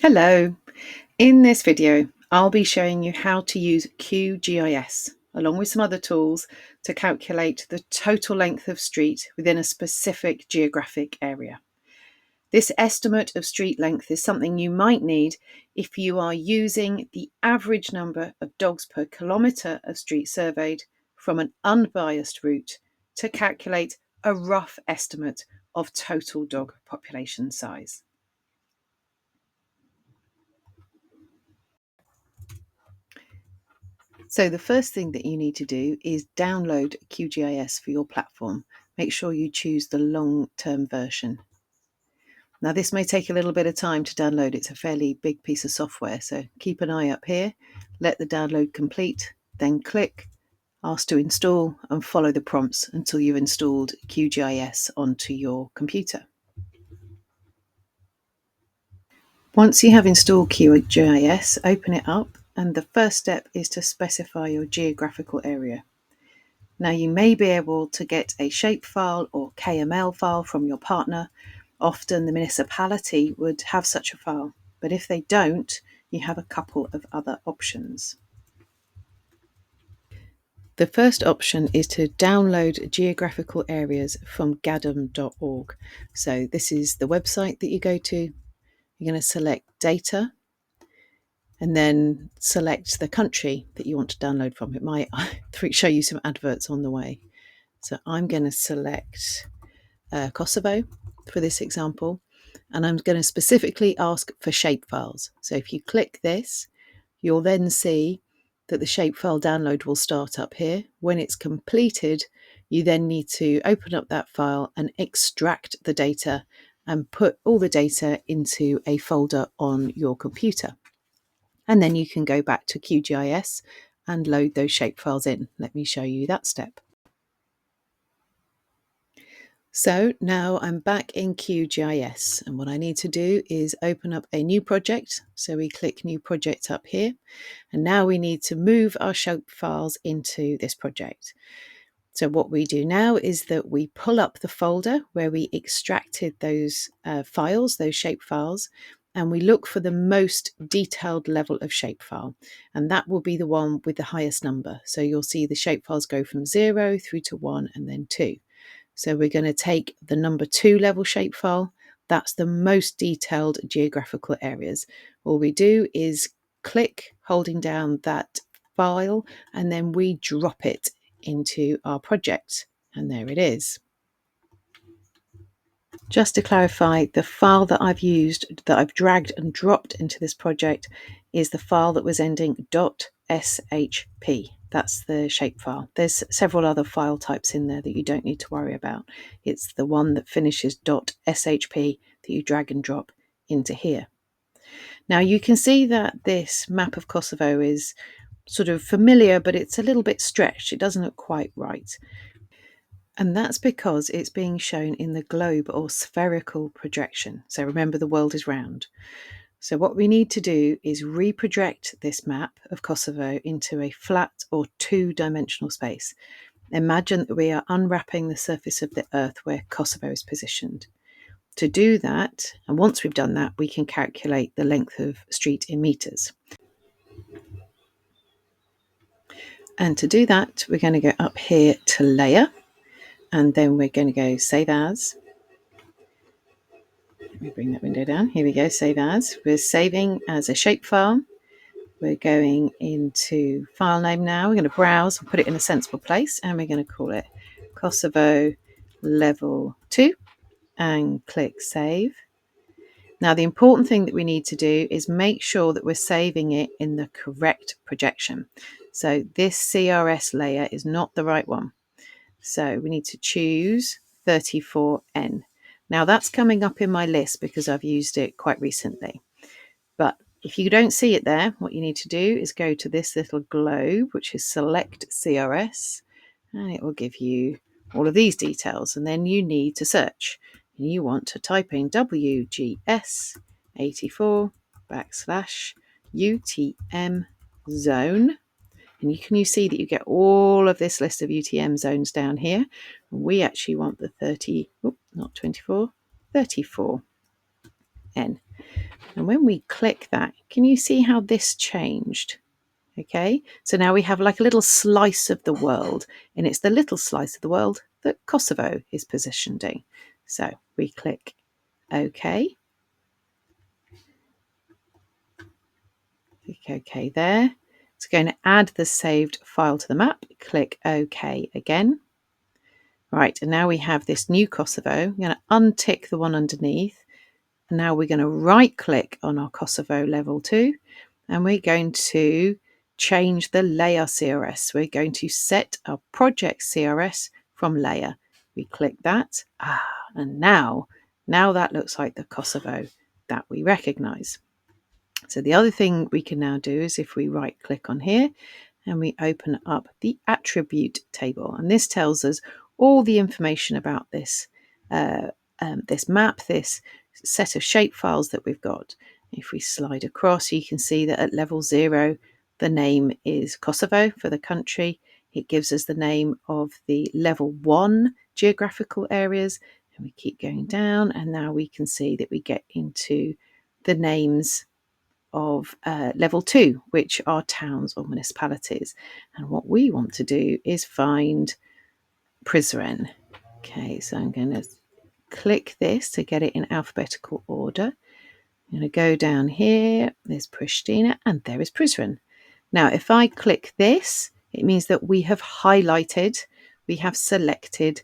Hello. In this video, I'll be showing you how to use QGIS along with some other tools to calculate the total length of street within a specific geographic area. This estimate of street length is something you might need if you are using the average number of dogs per kilometre of street surveyed from an unbiased route to calculate a rough estimate of total dog population size. So the first thing that you need to do is download QGIS for your platform. Make sure you choose the long-term version. Now this may take a little bit of time to download. It's a fairly big piece of software, so keep an eye up here, let the download complete, then click Ask to install and follow the prompts until you've installed QGIS onto your computer. Once you have installed QGIS, open it up, and the first step is to specify your geographical area. Now you may be able to get a shapefile or KML file from your partner. Often the municipality would have such a file, but if they don't, you have a couple of other options. The first option is to download geographical areas from gadam.org. So this is the website that you go to. You're going to select data and then select the country that you want to download from. It might show you some adverts on the way. So I'm going to select Kosovo for this example, and I'm going to specifically ask for shapefiles. So if you click this, you'll then see that the shapefile download will start up here. When it's completed, you then need to open up that file and extract the data and put all the data into a folder on your computer. And then you can go back to QGIS and load those shapefiles in. Let me show you that step. So now I'm back in QGIS, and what I need to do is open up a new project. So we click New Project up here, and now we need to move our shape files into this project. So what we do now is that we pull up the folder where we extracted those files, those shape files, and we look for the most detailed level of shapefile, and that will be the one with the highest number. So you'll see the shapefiles go from 0 through to 1 and then 2. So we're going to take the number 2 level shapefile. That's the most detailed geographical areas. All we do is click holding down that file, and then we drop it into our project. And there it is. Just to clarify, the file that I've used, that I've dragged and dropped into this project, is the file that was ending .shp. That's the shapefile. There's several other file types in there that you don't need to worry about. It's the one that finishes .shp that you drag and drop into here. Now you can see that this map of Kosovo is sort of familiar, but it's a little bit stretched. It doesn't look quite right. And that's because it's being shown in the globe or spherical projection. So remember, the world is round. So what we need to do is reproject this map of Kosovo into a flat or 2-dimensional space. Imagine that we are unwrapping the surface of the Earth where Kosovo is positioned. To do that, and once we've done that, we can calculate the length of street in meters. And to do that, we're going to go up here to Layer, and then we're going to go Save As. Let me bring that window down. Here we go, Save As. We're saving as a shapefile. We're going into file name now. We're going to browse and put it in a sensible place, and we're going to call it Kosovo Level 2 and click Save. Now, the important thing that we need to do is make sure that we're saving it in the correct projection. So this CRS layer is not the right one. So we need to choose 34N. Now that's coming up in my list because I've used it quite recently. But if you don't see it there, what you need to do is go to this little globe, which is Select CRS, and it will give you all of these details. And then you need to search. And you want to type in WGS84 /UTM zone. And you see that you get all of this list of UTM zones down here. We actually want the 34N. And when we click that, can you see how this changed? Okay, so now we have like a little slice of the world, and it's the little slice of the world that Kosovo is positioned in. So we click OK. Click OK there. It's going to add the saved file to the map. Click OK again. Right, and now we have this new Kosovo. I'm going to untick the one underneath. And now we're going to right click on our Kosovo level 2, and we're going to change the layer CRS. We're going to set our project CRS from layer. We click that. And now that looks like the Kosovo that we recognize. So the other thing we can now do is if we right click on here and we open up the attribute table, and this tells us all the information about this this map, this set of shape files that we've got. If we slide across, you can see that at level 0 the name is Kosovo for the country. It gives us the name of the level 1 geographical areas, and we keep going down, and now we can see that we get into the names of level 2, which are towns or municipalities. And what we want to do is find Prizren. Okay, so I'm going to click this to get it in alphabetical order. I'm going to go down here. There's Pristina, and there is Prizren. Now, if I click this, it means that we have highlighted, we have selected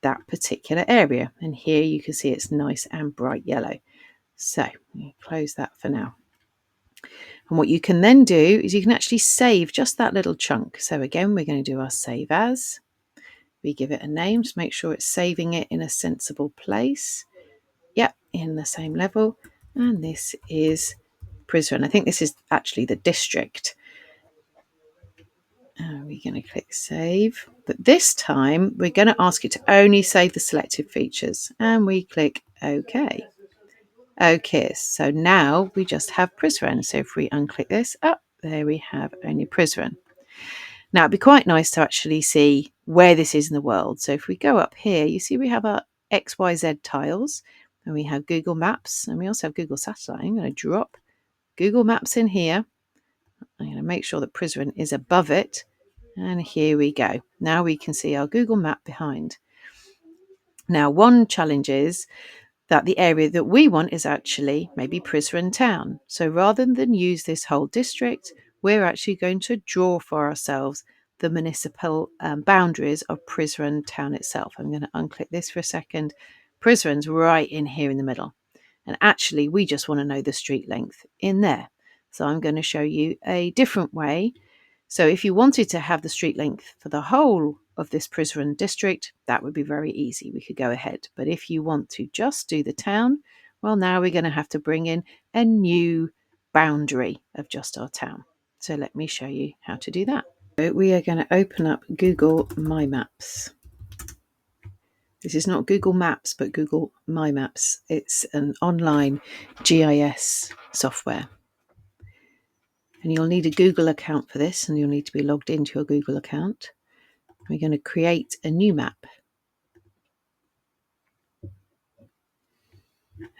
that particular area. And here you can see it's nice and bright yellow. So close that for now. And what you can then do is you can actually save just that little chunk. So again, we're going to do our save as. We give it a name to make sure it's saving it in a sensible place. Yep, in the same level. And this is Prizren. I think this is actually the district. We're going to click save. But this time, we're going to ask it to only save the selected features. And we click OK. Okay, so now we just have Prizren. So if we unclick this, there we have only Prizren. Now it'd be quite nice to actually see where this is in the world. So if we go up here, you see we have our XYZ tiles, and we have Google Maps, and we also have Google Satellite. I'm going to drop Google Maps in here. I'm going to make sure that Prizren is above it. And here we go. Now we can see our Google Map behind. Now, one challenge is that the area that we want is actually maybe Prizren town. So rather than use this whole district, we're actually going to draw for ourselves the municipal boundaries of Prizren town itself. I'm going to unclick this for a second. Prizren's right in here in the middle. And actually, we just want to know the street length in there. So I'm going to show you a different way. So if you wanted to have the street length for the whole of this Prizren district, that would be very easy. We could go ahead. But if you want to just do the town, well, now we're going to have to bring in a new boundary of just our town. So let me show you how to do that. So we are going to open up Google My Maps. This is not Google Maps, but Google My Maps. It's an online GIS software. And you'll need a Google account for this, and you'll need to be logged into your Google account. We're going to create a new map.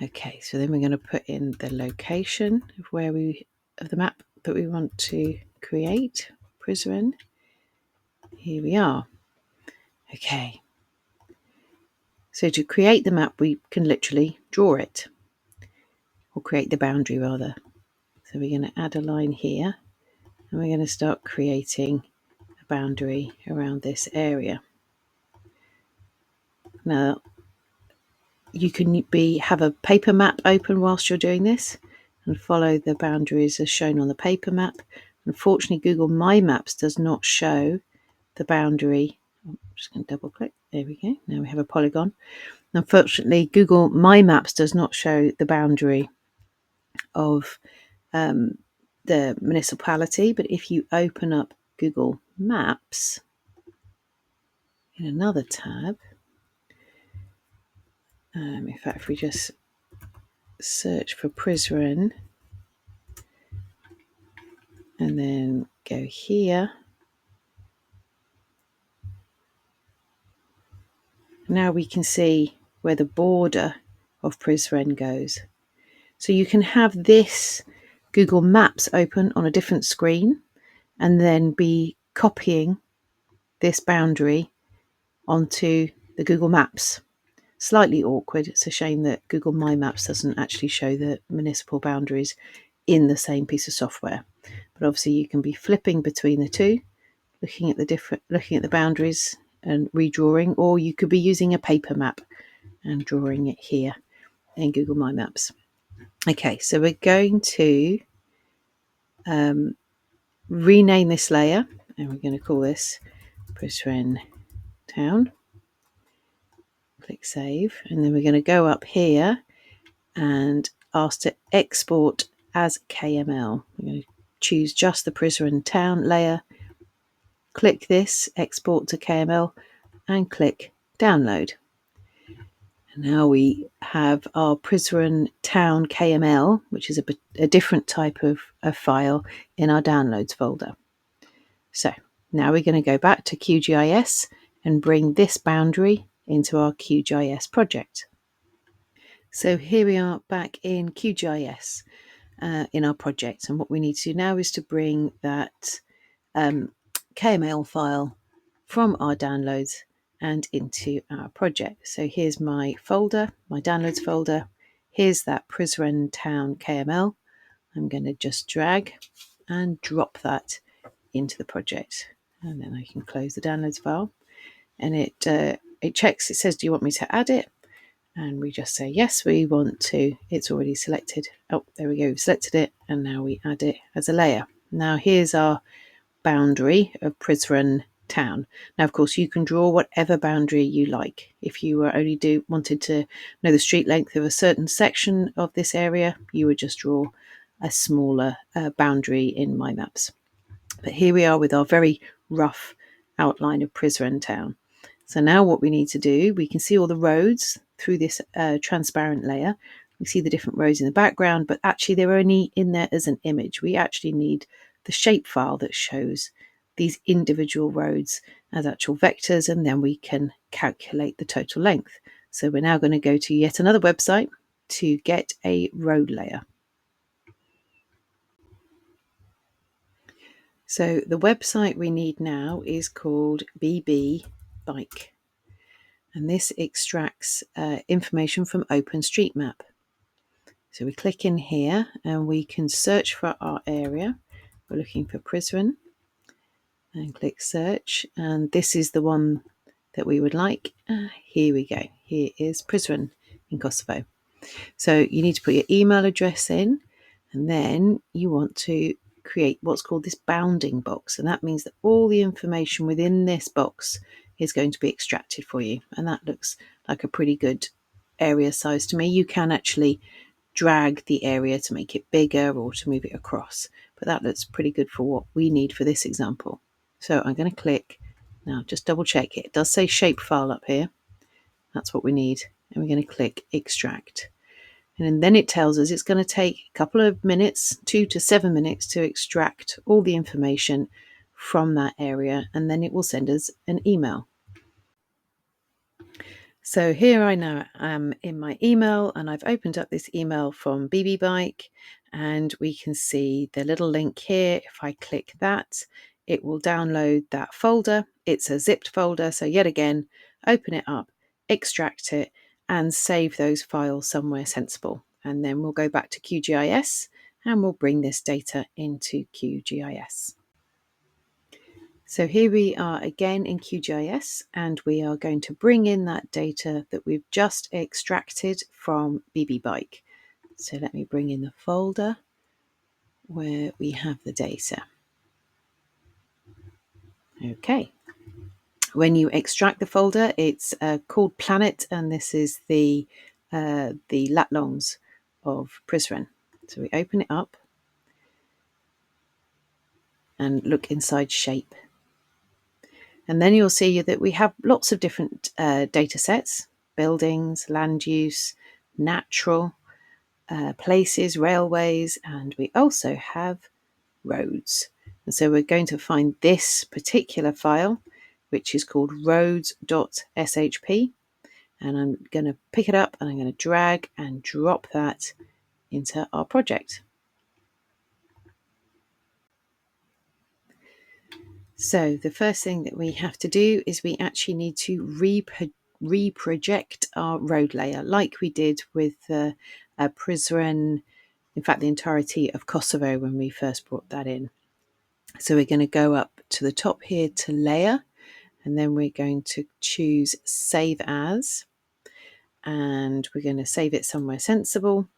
Okay, so then we're going to put in the location of the map that we want to create, Prizren. Here we are. Okay. So to create the map, we can literally draw it, or create the boundary rather. So we're going to add a line here, and we're going to start creating a boundary around this area. Now, you can have a paper map open whilst you're doing this and follow the boundaries as shown on the paper map. Unfortunately, Google My Maps does not show the boundary. I'm just going to double click. There we go. Now we have a polygon. Unfortunately, Google My Maps does not show the boundary of the municipality. But if you open up Google Maps in another tab, in fact, if we just search for Prizren and then go here, now we can see where the border of Prizren goes. So you can have this Google Maps open on a different screen and then be copying this boundary onto the Google Maps. Slightly awkward. It's a shame that Google My Maps doesn't actually show the municipal boundaries in the same piece of software. But obviously you can be flipping between the two, looking at the boundaries and redrawing, or you could be using a paper map and drawing it here in Google My Maps. Okay, so we're going to rename this layer, and we're going to call this Brisbane Town. Click Save, and then we're going to go up here and ask to export as KML. We're going to choose just the Brisbane Town layer, click this, export to KML, and click Download. And now we have our Brisbane Town KML, which is a different type of file in our Downloads folder. So now we're going to go back to QGIS and bring this boundary into our QGIS project. So here we are back in QGIS in our project, and what we need to do now is to bring that KML file from our downloads and into our project. So here's my folder, my downloads folder. Here's that Brisbane Town KML. I'm going to just drag and drop that into the project, and then I can close the downloads file. And it checks. It says, "Do you want me to add it?" And we just say yes, we want to. It's already selected. Oh, there we go. We've selected it, and now we add it as a layer. Now here's our boundary of Brisbane Town. Now, of course, you can draw whatever boundary you like. If you were only wanted to know the street length of a certain section of this area, you would just draw a smaller boundary in My Maps. But here we are with our very rough outline of Brisbane Town. So now what we need to do, we can see all the roads through this transparent layer. We see the different roads in the background, but actually they're only in there as an image. We actually need the shapefile that shows these individual roads as actual vectors, and then we can calculate the total length. So we're now going to go to yet another website to get a road layer. So the website we need now is called BB Bike, and this extracts information from OpenStreetMap. So we click in here and we can search for our area. We're looking for Brisbane and click search, and this is the one that we would like. Here we go. Here is Brisbane in Kosovo. So you need to put your email address in, and then you want to create what's called this bounding box, and that means that all the information within this box is going to be extracted for you, and that looks like a pretty good area size to me. You can actually drag the area to make it bigger or to move it across, but that looks pretty good for what we need for this example. So I'm going to click now, just double check it. It does say shapefile up here. That's what we need, and we're going to click extract. And then it tells us it's going to take a couple of minutes, 2 to 7 minutes, to extract all the information from that area, and then it will send us an email. So here I now am in my email, and I've opened up this email from BB Bike, and we can see the little link here. If I click that, it will download that folder. It's a zipped folder, so yet again, open it up, extract it, and save those files somewhere sensible. And then we'll go back to QGIS and we'll bring this data into QGIS. So here we are again in QGIS, and we are going to bring in that data that we've just extracted from BB Bike. So let me bring in the folder where we have the data. Okay. When you extract the folder, it's called Planet, and this is the lat longs of Brisbane. So we open it up and look inside shape. And then you'll see that we have lots of different data sets: buildings, land use, natural, places, railways, and we also have roads. And so we're going to find this particular file, which is called roads.shp. And I'm going to pick it up and I'm going to drag and drop that into our project. So the first thing that we have to do is we actually need to reproject our road layer like we did with Prizren, in fact the entirety of Kosovo when we first brought that in. So we're going to go up to the top here to layer, and then we're going to choose save as, and we're going to save it somewhere sensible.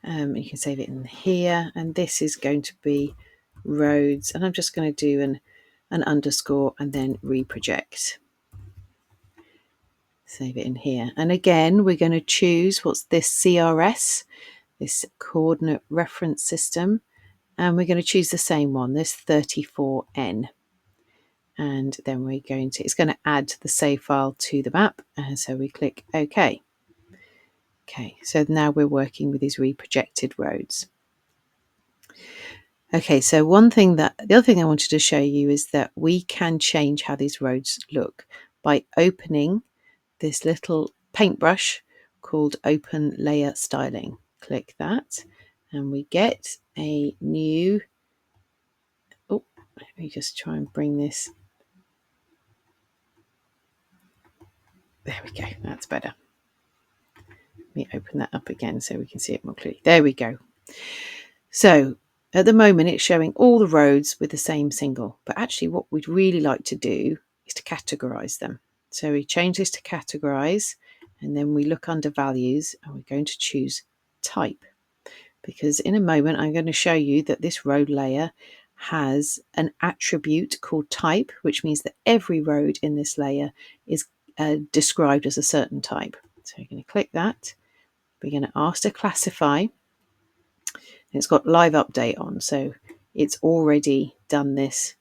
You can save it in here, and this is going to be roads, and I'm just going to do an underscore and then reproject. Save it in here, and again we're going to choose what's this CRS, this coordinate reference system, and we're going to choose the same one, this 34N, and then we're going to, it's going to add the save file to the map, and so we click OK. Okay, so now we're working with these reprojected roads. Okay, so the other thing I wanted to show you is that we can change how these roads look by opening this little paintbrush called Open Layer Styling. Click that and we get a new, oh, let me just try and bring this. There we go, that's better. Let me open that up again so we can see it more clearly. There we go. So at the moment it's showing all the roads with the same single, but actually what we'd really like to do is to categorize them. So we change this to categorize, and then we look under values and we're going to choose type, because in a moment I'm going to show you that this road layer has an attribute called type, which means that every road in this layer is described as a certain type. So we're going to click that. We're going to ask to classify. It's got live update on, so it's already done this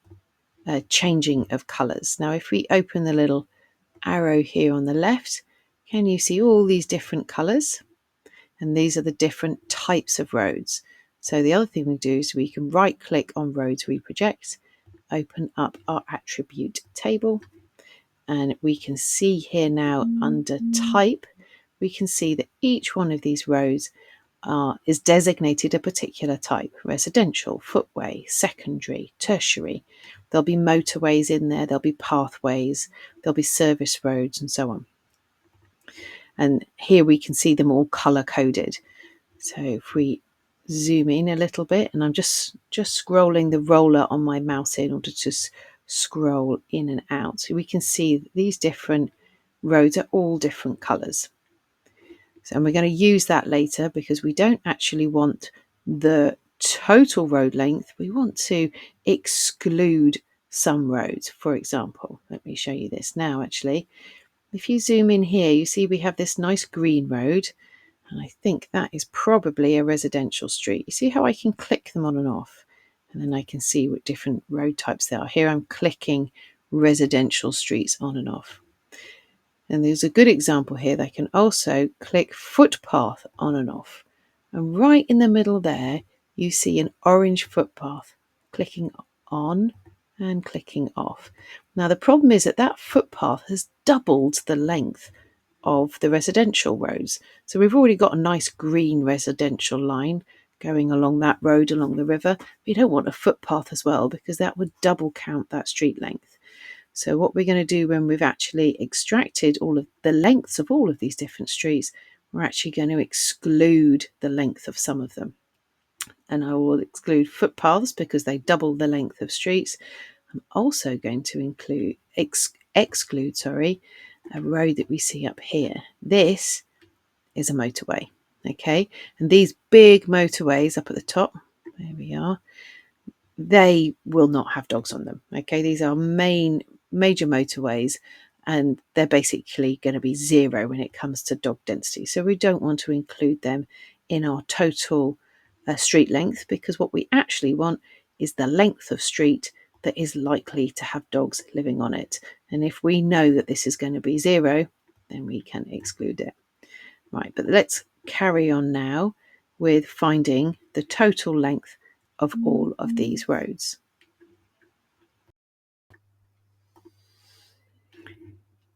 changing of colours. Now if we open the little arrow here on the left, can you see all these different colours? And these are the different types of roads. So the other thing we do is we can right click on roads reproject, open up our attribute table, and we can see here now under type, we can see that each one of these roads is designated a particular type: residential, footway, secondary, tertiary. There'll be motorways in there, there'll be pathways, there'll be service roads, and so on. And here we can see them all color coded. So if we zoom in a little bit, and I'm just scrolling the roller on my mouse in order to scroll in and out, so we can see these different roads are all different colors. So, and we're going to use that later because we don't actually want the total road length. We want to exclude some roads. For example, let me show you this now actually. If you zoom in here, you see we have this nice green road, and I think that is probably a residential street. You see how I can click them on and off, and then I can see what different road types there are. Here I'm clicking residential streets on and off. And there's a good example here. They can also click footpath on and off. And right in the middle there, you see an orange footpath. Clicking on and clicking off. Now the problem is that that footpath has doubled the length of the residential roads. So we've already got a nice green residential line going along that road along the river. We don't want a footpath as well because that would double count that street length. So what we're going to do when we've actually extracted all of the lengths of all of these different streets, we're actually going to exclude the length of some of them. And I will exclude footpaths because they double the length of streets. I'm also going to exclude a road that we see up here. This is a motorway, okay? And these big motorways up at the top, there we are, they will not have dogs on them, okay? These are major motorways, and they're basically going to be zero when it comes to dog density. So we don't want to include them in our total street length, because what we actually want is the length of street that is likely to have dogs living on it. And if we know that this is going to be zero, then we can exclude it. Right, but let's carry on now with finding the total length of all of these roads.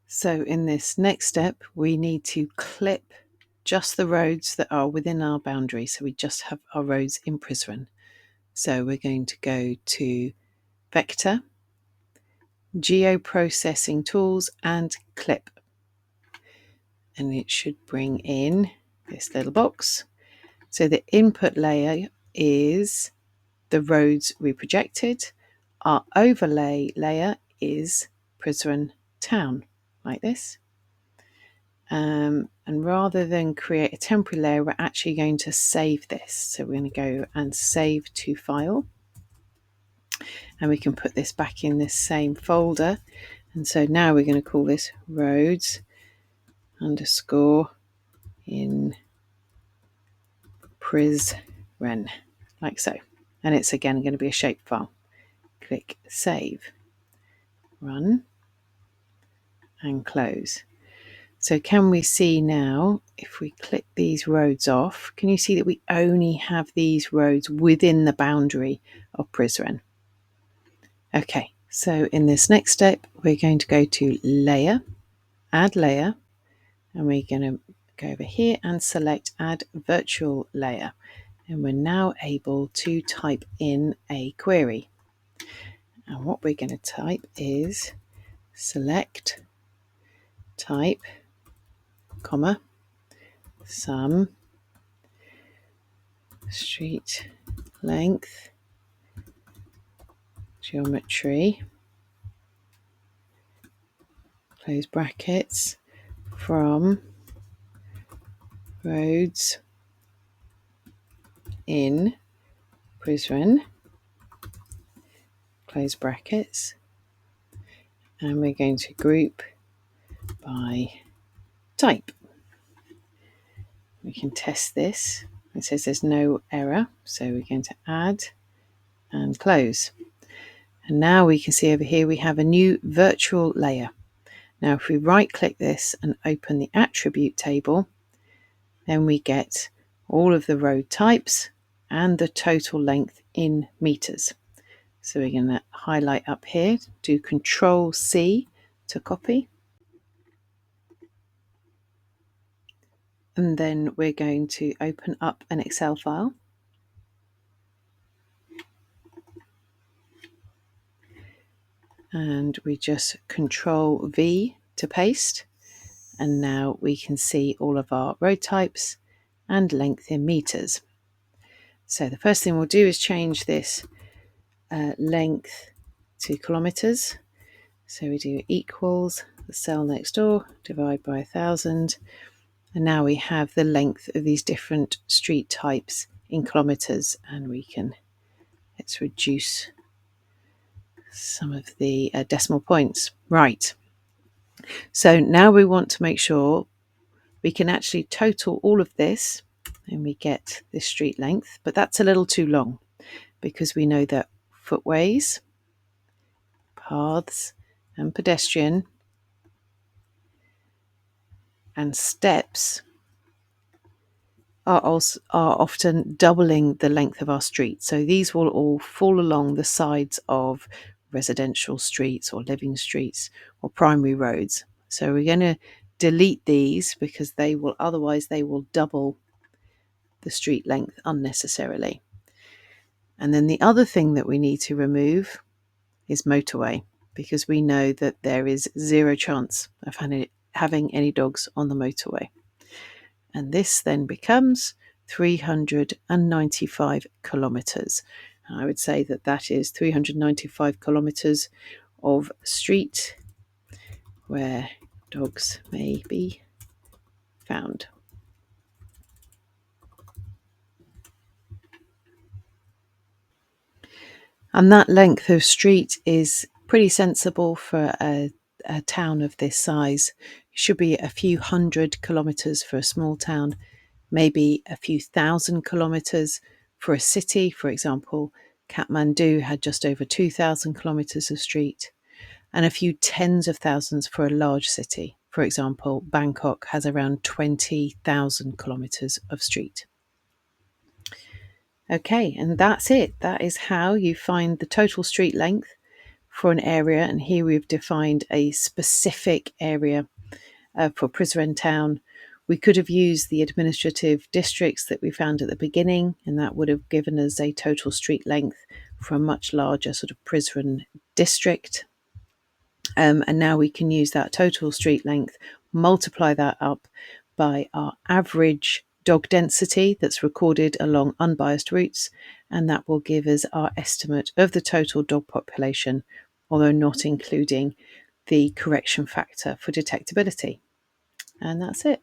So in this next step, we need to clip just the roads that are within our boundary. So we just have our roads in Prizren. So we're going to go to Vector, Geoprocessing Tools, and Clip. And it should bring in this little box. So the input layer is the roads we projected. Our overlay layer is Prizren town, like this. And rather than create a temporary layer, we're actually going to save this. So we're going to go and save to file. And we can put this back in this same folder. And so now we're going to call this roads underscore in Prizren, like so. And it's again going to be a shapefile. Click save, run, and close. So can we see now, if we click these roads off, can you see that we only have these roads within the boundary of Prizren? Okay, so in this next step, we're going to go to layer, add layer, and we're going to go over here and select add virtual layer. And we're now able to type in a query. And what we're going to type is select type, comma, sum, street length, geometry, close brackets, from roads in Prizren, close brackets, and we're going to group by type. We can test this. It says there's no error, so we're going to add and close. And now we can see over here we have a new virtual layer. Now if we right click this and open the attribute table, then we get all of the road types and the total length in meters. So we're going to highlight up here, do Control C to copy. And then we're going to open up an Excel file. And we just Control V to paste. And now we can see all of our road types and length in meters. So the first thing we'll do is change this length to kilometers. So we do equals the cell next door, divide by 1,000. And now we have the length of these different street types in kilometers. And we can, let's reduce some of the decimal points. Right. So now we want to make sure we can actually total all of this and we get this street length, but that's a little too long because we know that footways, paths, and pedestrian and steps are often doubling the length of our street. So these will all fall along the sides of residential streets or living streets or primary roads. So we're going to delete these because they will double the street length unnecessarily. And then the other thing that we need to remove is motorway, because we know that there is zero chance of having any dogs on the motorway. And this then becomes 395 kilometres. I would say that that is 395 kilometres of street where dogs may be found. And that length of street is pretty sensible for a town of this size. It should be a few hundred kilometres for a small town, maybe a few thousand kilometres for a city. For example, Kathmandu had just over 2,000 kilometres of street, and a few tens of thousands for a large city. For example, Bangkok has around 20,000 kilometres of street. Okay, and that's it. That is how you find the total street length for an area. And here we've defined a specific area for Prizren town We could have used the administrative districts that we found at the beginning, and that would have given us a total street length for a much larger sort of Prizren district. And now we can use that total street length, multiply that up by our average dog density that's recorded along unbiased routes, and that will give us our estimate of the total dog population, although not including the correction factor for detectability. And that's it.